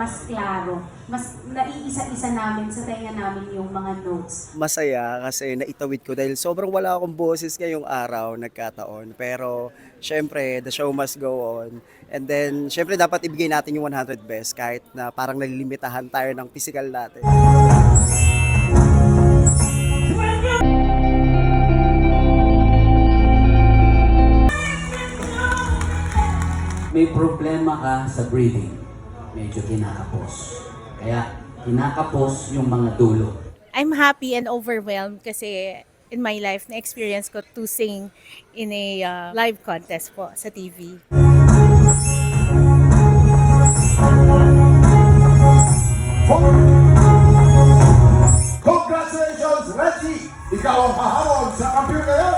mas klaro, mas naiisa-isa namin sa tenga namin yung mga notes. Masaya kasi naitawid ko dahil sobrang wala akong boses ngayong araw, nagkataon. Pero syempre, the show must go on. And then, syempre dapat ibigay natin yung 100 best kahit na parang nalilimitahan tayo ng physical natin. May problema ka sa breathing, medyo kinakapos. Kaya kinakapos yung mga dulo. I'm happy and overwhelmed kasi in my life na-experience ko to sing in a live contest po sa TV. Congratulations, Reggie! Ikaw ang hahamon sa kampiyon ngayon!